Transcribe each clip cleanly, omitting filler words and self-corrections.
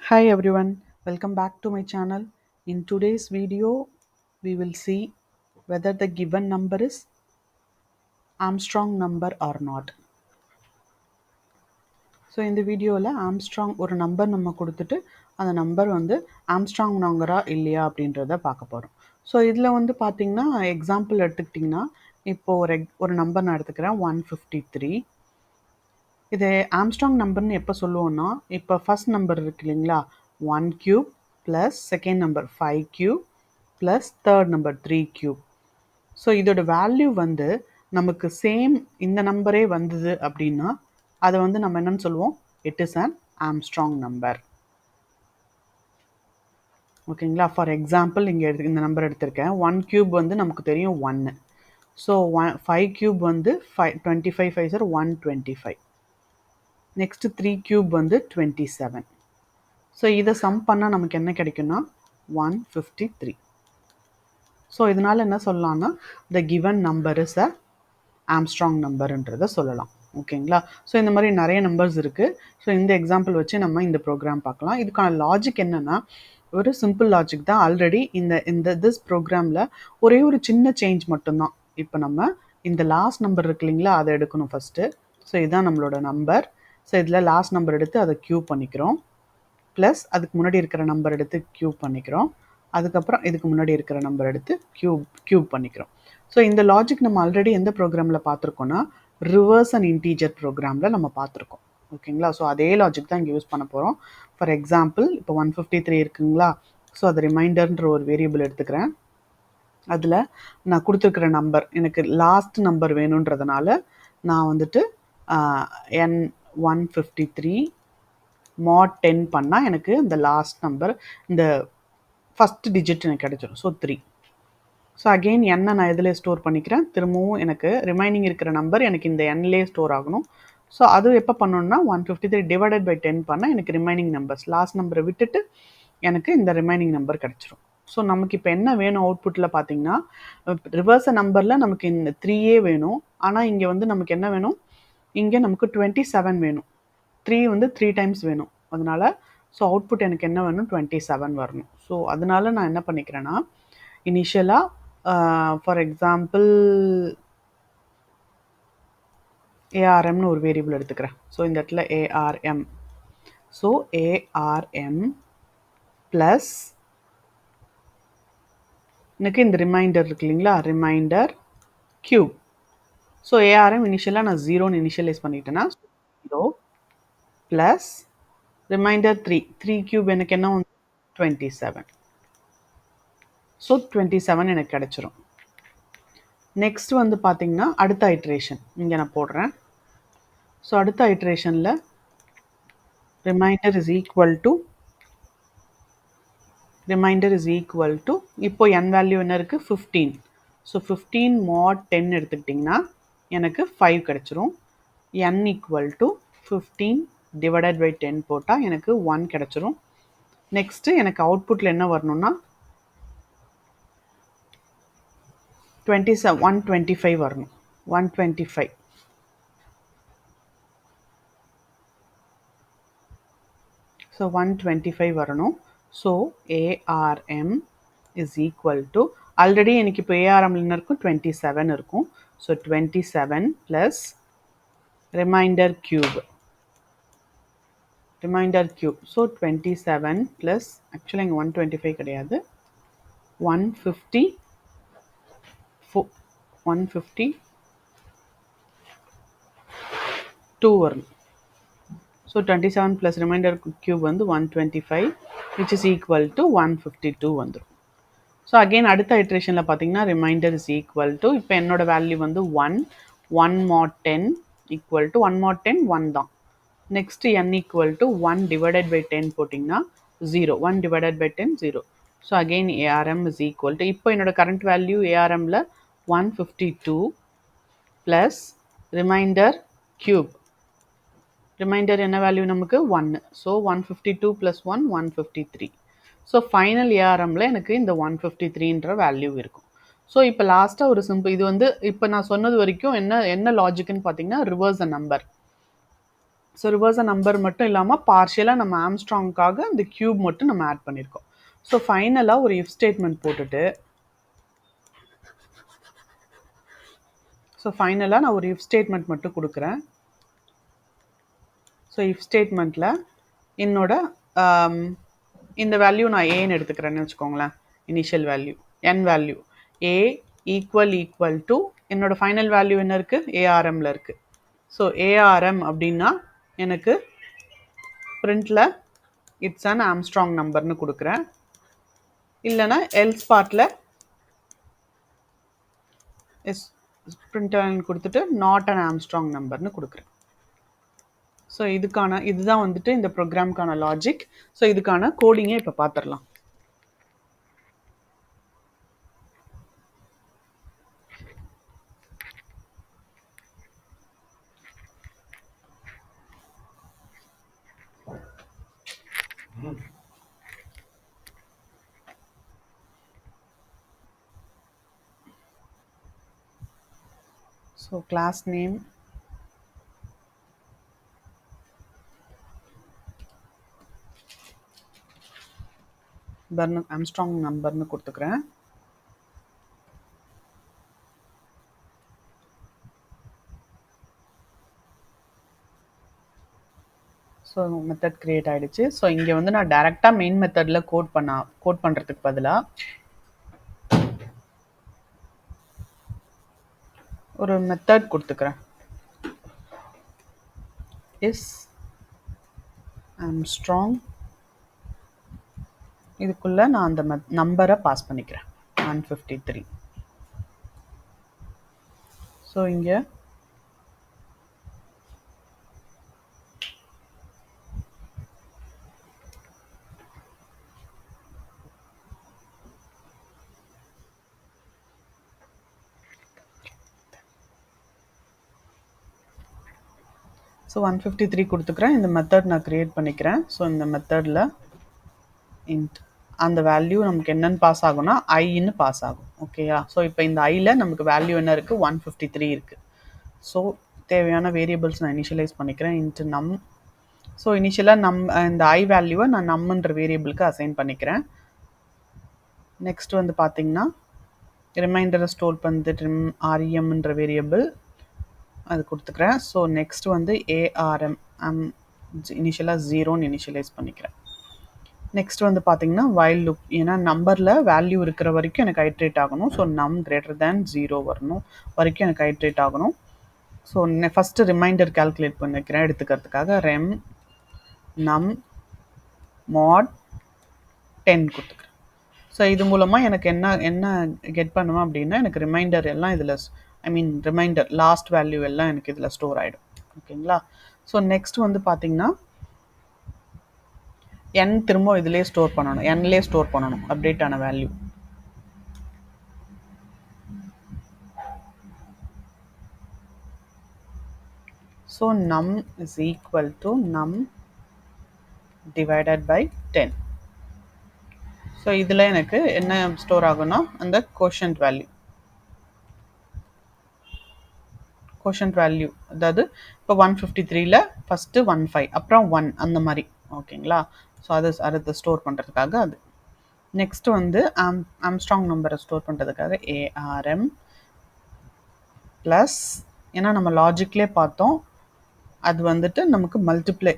Hi everyone, welcome back to my channel. In today's video, we will see whether the given number is Armstrong number or not. So இந்த வீடியோவில் Armstrong ஒரு number நம்ம கொடுத்துட்டு அந்த number வந்து Armstrong நம்பரா இல்லையா அப்படின்றத பார்க்க போகிறோம். ஸோ இதில் வந்து பார்த்திங்கன்னா எக்ஸாம்பிள் எடுத்துக்கிட்டிங்கன்னா இப்போது ஒரு நம்பர் நான் எடுத்துக்கிறேன் 153. இது ஆம்ஸ்ட்ராங் நம்பர்னு எப்போ சொல்லுவோன்னா இப்போ ஃபஸ்ட் நம்பர் இருக்கு இல்லைங்களா 1 cube plus second number 5 cube plus third number 3 cube. So இதோட வேல்யூ வந்து நமக்கு சேம் இந்த நம்பரே வந்தது அப்படின்னா அதை வந்து நம்ம என்னன்னு சொல்லுவோம், it is an Armstrong number. ஓகேங்களா? ஃபார் எக்ஸாம்பிள் இங்கே இந்த நம்பர் எடுத்திருக்கேன். 1 cube வந்து நமக்கு தெரியும் 1. ஸோ 5 cube வந்து 25 5 சார் 125. நெக்ஸ்ட் 3 cube வந்து 27. ஸோ இதை சம் பண்ணால் நமக்கு என்ன கிடைக்குன்னா 153. ஸோ இதனால் என்ன சொல்லலாம்னா the given number is a Armstrong நம்பர்ன்றதை சொல்லலாம். ஓகேங்களா? ஸோ இந்த மாதிரி நிறைய நம்பர்ஸ் இருக்குது. ஸோ இந்த எக்ஸாம்பிள் வச்சு நம்ம இந்த ப்ரோக்ராம் பார்க்கலாம். இதுக்கான லாஜிக் என்னென்னா ஒரு சிம்பிள் லாஜிக் தான். ஆல்ரெடி திஸ் ப்ரோக்ராமில் ஒரே ஒரு சின்ன சேஞ்ச் மட்டும்தான். இப்போ நம்ம இந்த லாஸ்ட் நம்பர் இருக்கு இல்லைங்களா, அதை எடுக்கணும் ஃபஸ்ட்டு. ஸோ இதுதான் நம்மளோட நம்பர். ஸோ இதில் லாஸ்ட் நம்பர் எடுத்து அதை க்யூப் பண்ணிக்கிறோம். ப்ளஸ் அதுக்கு முன்னாடி இருக்கிற நம்பர் எடுத்து க்யூப் பண்ணிக்கிறோம். அதுக்கப்புறம் இதுக்கு முன்னாடி இருக்கிற நம்பர் எடுத்து க்யூப் பண்ணிக்கிறோம். ஸோ இந்த லாஜிக் நம்ம ஆல்ரெடி எந்த ப்ரோக்ராமில் பார்த்துருக்கோன்னா ரிவர்ஸ் அண்ட் இன்டீஜர் ப்ரோக்ராமில் நம்ம பார்த்துருக்கோம். ஓகேங்களா? ஸோ அதே லாஜிக் தான் இங்கே யூஸ் பண்ண போகிறோம். ஃபார் எக்ஸாம்பிள் இப்போ 153 இருக்குங்களா, ஸோ அது ரிமைண்டர்ன்ற ஒரு வேரியபிள் எடுத்துக்கிறேன். அதில் நான் கொடுத்துருக்குற நம்பர் எனக்கு லாஸ்ட் நம்பர் வேணுன்றதுனால நான் வந்துட்டு N153 mod 10 பண்ணால் எனக்கு இந்த லாஸ்ட் நம்பர் இந்த ஃபஸ்ட் டிஜிட் எனக்கு கிடைச்சிடும். ஸோ 3. ஸோ அகெயின் எண்ணை நான் எதில் ஸ்டோர் பண்ணிக்கிறேன், திரும்பவும் எனக்கு ரிமைனிங் இருக்கிற நம்பர் எனக்கு இந்த எண்ணிலே ஸ்டோர் ஆகணும். ஸோ அது எப்போ பண்ணணுன்னா 153 டிவைடட் பை 10 பண்ணால் எனக்கு ரிமைனிங் நம்பர்ஸ் லாஸ்ட் நம்பரை விட்டுட்டு எனக்கு இந்த ரிமைனிங் நம்பர் கிடச்சிரும். ஸோ நமக்கு இப்போ என்ன வேணும் அவுட்புட்டில் பார்த்தீங்கன்னா ரிவர்ஸ் நம்பரில் நமக்கு இந்த 3 வேணும். ஆனால் இங்கே வந்து நமக்கு என்ன வேணும், இங்கே நமக்கு 27 வேணும். 3 வந்து 3 டைம்ஸ் வேணும். அதனால் ஸோ அவுட்புட் எனக்கு என்ன வேணும், 27 வரணும். ஸோ அதனால நான் என்ன பண்ணிக்கிறேன்னா இனிஷியலாக ஃபார் எக்ஸாம்பிள் ஏஆர்எம்னு ஒரு வேரியபிள் எடுத்துக்கிறேன். ஸோ இந்த இடத்துல ஏஆர்எம். ஸோ ஏஆர்எம் ப்ளஸ் எனக்கு இந்த ரிமைண்டர் இருக்கு இல்லைங்களா, ரிமைண்டர் க்யூப். ஸோ ஏஆர்எம் இனிஷியலாக நான் 0ன்னு இனிஷியலைஸ் பண்ணிட்டேன்னா 0 ப்ளஸ் ரிமைண்டர் 3 க்யூப் எனக்கு என்ன 27. ஸோ 27 எனக்கு கிடச்சிரும். நெக்ஸ்ட் வந்து பார்த்திங்கன்னா அடுத்த ஐட்ரேஷன் இங்கே நான் போடுறேன். ஸோ அடுத்த ஐட்ரேஷனில் ரிமைண்டர் இஸ் ஈக்குவல் டு இப்போ n வேல்யூ என்ன இருக்குது 15. ஸோ 15 mod 10 எடுத்துக்கிட்டிங்கன்னா எனக்கு 5 கிடச்சிரும். n equal to 15 divided by 10 போட்டால் எனக்கு 1 கிடச்சிரும். நெக்ஸ்ட்டு எனக்கு அவுட்புட்டில் என்ன வரணும்னா 125 வரணும். 125. ஸோ 125 வரணும். So ARM is equal to already எனக்கு இப்போ ஏஆர்எம்ல என்ன இருக்கும் 27 இருக்கும். So 27 plus remainder cube. So 27 plus ஆக்சுவலாக இங்கே 125 கிடையாது, 152 வரணும். ஸோ 27 ப்ளஸ் ரிமைண்டர் க்யூப் வந்து 125 விச் இஸ் ஈக்குவல் டு 152 வந்துடும். ஸோ அகெயின் அடுத்த ஐட்ரேஷனில் பார்த்தீங்கன்னா ரிமைண்டர் இஸ் ஈக்குவல் டு இப்போ என்னோட வேல்யூ வந்து 1 mod 10 ஈக்குவல் டு 1 mod 10 1 தான். Next n equal to 1 divided by 10 போட்டிங்கன்னா 0. 1 divided by 10 0. So again ARM is equal to இப்போ என்னோட கரண்ட் வேல்யூ ஏஆர்எம்மில் 152 ப்ளஸ் ரிமைண்டர் க்யூப். ரிமைண்டர் என்ன வேல்யூ நமக்கு 1. So 152 plus 1 153. ஸோ ஃபைனல் ஏஆர்எம்மில் எனக்கு இந்த 153ன்ற வேல்யூ இருக்கும். ஸோ இப்போ லாஸ்ட்டாக ஒரு சிம்பிள் இது வந்து இப்போ நான் சொன்னது வரைக்கும் என்ன லாஜிக்னு பார்த்தீங்கன்னா ரிவர்ஸ் அ நம்பர். ஸோ ரிவர்ஸாக நம்பர் மட்டும் இல்லாமல் பார்ஷியலாக நம்ம ஆம்ஸ்ட்ராங்காக இந்த க்யூப் மட்டும் நம்ம ஆட் பண்ணியிருக்கோம். ஸோ ஃபைனலாக ஒரு இஃப் ஸ்டேட்மெண்ட் போட்டுட்டு நான் ஒரு இஃப் ஸ்டேட்மெண்ட் மட்டும் கொடுக்குறேன். ஸோ இஃப் ஸ்டேட்மெண்ட்டில் என்னோட இந்த வேல்யூ நான் ஏன்னு எடுத்துக்கிறேன்னு வச்சுக்கோங்களேன். Initial value N value A equal to என்னோட ஃபைனல் வேல்யூ என்ன இருக்குது, ஏஆர்எம்மில் இருக்குது. ஸோ ஏஆர்எம் அப்படின்னா எனக்கு பிரிண்டில் இட்ஸ் அன் ஆம்ஸ்ட்ராங் நம்பர்னு கொடுக்குறேன். இல்லைனா எல்ஸ் பார்ட்டில் பிரிண்ட் கொடுத்துட்டு நாட் அன் ஆம்ஸ்ட்ராங் நம்பர்னு கொடுக்குறேன். ஸோ இதுதான் வந்துட்டு இந்த ப்ரோக்ராம்க்கான லாஜிக். ஸோ இதுக்கான கோடிங்கை இப்போ பார்த்துடலாம். ஸோ கிளாஸ் நேம் ஆம்ஸ்ட்ராங் நம்பர்னு கொடுத்துக்கிறேன். ஸோ மெத்தட் க்ரியேட் ஆகிடுச்சு. ஸோ இங்கே வந்து நான் டைரெக்டாக மெயின் மெத்தடில் கோட் பண்ணுறதுக்கு பதிலாக ஒரு மெத்தட் கொடுத்துக்கிறேன். இஸ் ஆம்ஸ்ட்ராங், இதுக்குள்ளே நான் அந்த நம்பரை பாஸ் பண்ணிக்கிறேன் 153. ஸோ இங்கே ஸோ 153 கொடுத்துக்கிறேன். இந்த மெத்தட் நான் க்ரியேட் பண்ணிக்கிறேன். ஸோ இந்த மெத்தடில் இன்ட் அந்த வேல்யூ நமக்கு என்னென்னு பாஸ் ஆகும்னா ஐன்னு பாஸ் ஆகும். ஓகேயா? ஸோ இப்போ இந்த ஐயில் நமக்கு வேல்யூ என்ன இருக்குது, 153 இருக்குது. ஸோ தேவையான வேரியபிள்ஸ் நான் இனிஷியலைஸ் பண்ணிக்கிறேன். இன்ட்டு நம். ஸோ இனிஷியலாக இந்த ஐ வேல்யூவை நான் நம்மன்ற வேரியபிளுக்கு அசைன் பண்ணிக்கிறேன். நெக்ஸ்ட் வந்து பார்த்திங்கன்னா ரிமைண்டரை ஸ்டோர் பண்ணிட்டு ஆர்எம்ன்ற வேரியபிள் அது கொடுத்துக்கிறேன். ஸோ நெக்ஸ்ட் வந்து ஏஆர்எம் இனிஷியலாக 0ன்னு இனிஷியலைஸ் பண்ணிக்கிறேன். நெக்ஸ்ட் வந்து பார்த்திங்கன்னா வைல் லுப், ஏன்னா நம்பரில் வேல்யூ இருக்கிற வரைக்கும் எனக்கு ஐட்ரேட் ஆகணும். ஸோ நம் கிரேட்டர் தேன் 0 வரணும் வரைக்கும் எனக்கு ஐட்ரேட் ஆகணும். ஸோ ஃபஸ்ட்டு ரிமைண்டர் கால்குலேட் பண்ணிக்கிறேன் எடுத்துக்கிறதுக்காக. ரெம் நம் மாட் 10 கொடுத்துக்கிறேன். ஸோ இது மூலமாக எனக்கு என்ன கெட் பண்ணுவேன் அப்படின்னா எனக்கு ரிமைண்டர் எல்லாம் இதில் ரிமைண்டர் லாஸ்ட் வேல்யூ எல்லாம் எனக்கு இதில் ஸ்டோர் ஆகிடும். ஓகேங்களா? ஸோ நெக்ஸ்ட் வந்து பார்த்திங்கன்னா என் திரும்ப இதிலே ஸ்டோர் பண்ணணும், என்லே ஸ்டோர் பண்ணணும் அப்டேட் ஆன வேல்யூ. ஸோ நம் இஸ் ஈக்குவல் டு நம் டிவைடட் பை 10. ஸோ இதில் எனக்கு என்ன ஸ்டோர் ஆகும்னா அந்த கோஷன்ட் வேல்யூ, அதாவது இப்போ 153ல் ஃபஸ்ட்டு 15 அப்புறம் 1 அந்த மாதிரி. ஓகேங்களா? ஸோ அதை ஸ்டோர் பண்ணுறதுக்காக அது. நெக்ஸ்ட் வந்து ஆம்ஸ்ட்ராங் நம்பரை ஸ்டோர் பண்ணுறதுக்காக ஏஆர்எம் ப்ளஸ், ஏன்னா நம்ம லாஜிக்லேயே பார்த்தோம் அது வந்துட்டு நமக்கு மல்டிப்ளை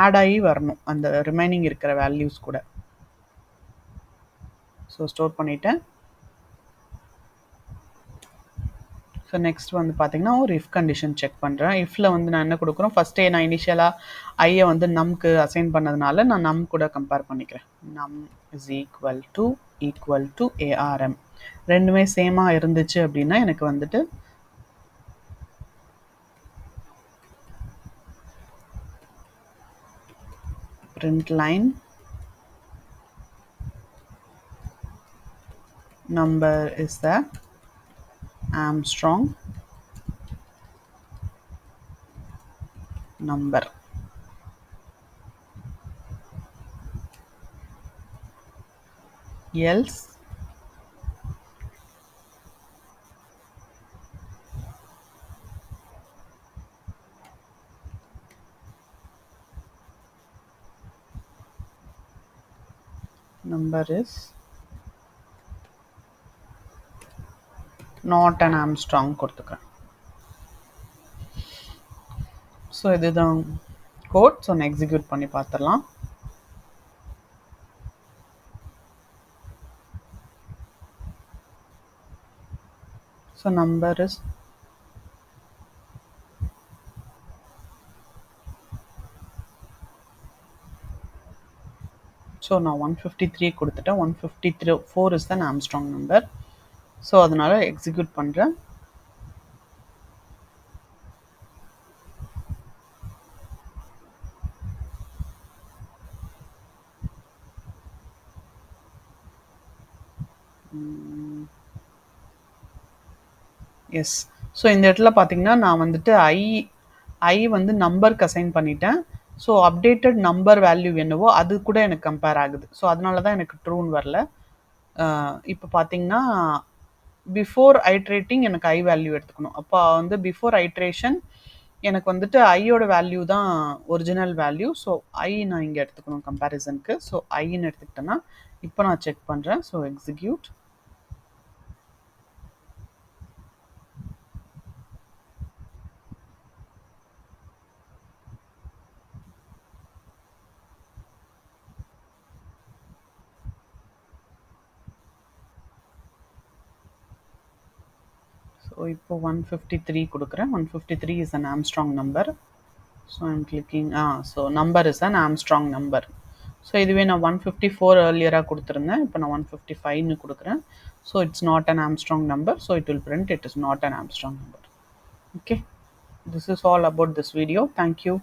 ஆட் ஆகி வரணும் அந்த ரிமைனிங் இருக்கிற வேல்யூஸ் கூட. ஸோ ஸ்டோர் பண்ணிவிட்டேன். ஸோ நெக்ஸ்ட் வந்து பார்த்திங்கன்னா ஒரு இஃப் கண்டிஷன் செக் பண்ணுறேன். இஃப்பில் வந்து நான் என்ன கொடுக்குறோம், ஃபஸ்ட்டே நான் இனிஷியலாக ஐயை வந்து நம்க்கு அசைன் பண்ணதுனால நான் நம் கூட கம்பேர் பண்ணிக்கிறேன். நம் இஸ் ஈக்குவல் டு ஏஆர்எம். ரெண்டுமே சேமாக இருந்துச்சு அப்படின்னா எனக்கு வந்துட்டு print line number is the Armstrong number. Else number is not an Armstrong கொடுத்துக்கிறேன். ஸோ இதுதான் கோட். ஸோ நான் எக்ஸிக்யூட் பண்ணி பார்த்துடலாம். ஸோ நம்பர் இஸ் ஸோ நான் 153 கொடுத்துட்டேன். 154 இஸ் தான் ஆம்ஸ்ட்ராங் நம்பர். ஸோ அதனால் எக்ஸிக்யூட் பண்ணுறேன். எஸ். ஸோ இந்த இடத்துல பார்த்தீங்கன்னா நான் வந்துட்டு ஐ வந்து நம்பருக்கு அசைன் பண்ணிட்டேன். ஸோ அப்டேட்டட் நம்பர் வேல்யூ என்னவோ அது கூட எனக்கு கம்பேர் ஆகுது. ஸோ அதனால தான் எனக்கு ட்ரூன்னு வரல. இப்போ பார்த்தீங்கன்னா பிஃபோர் ஐட்ரேட்டிங் எனக்கு ஐ வேல்யூ எடுத்துக்கணும். அப்போ வந்து பிஃபோர் ஐட்ரேஷன் எனக்கு வந்துட்டு ஐயோட வேல்யூ தான் ஒரிஜினல் வேல்யூ. ஸோ ஐ நான் இங்கே எடுத்துக்கணும் கம்பேரிசனுக்கு. ஸோ ஐன்னு எடுத்துக்கிட்டேன்னா இப்போ நான் செக் பண்ணுறேன். So execute. ஸோ இப்போ 153 கொடுக்குறேன். 153 is an Armstrong number. So I'm clicking so number is an Armstrong number. So இதுவே நான் 154 ஏர்லியராக கொடுத்துருந்தேன். இப்போ நான் 155ன்னு கொடுக்குறேன். So it's not an Armstrong number. So it will print it is not an Armstrong number. Okay, this is all about this video. Thank you.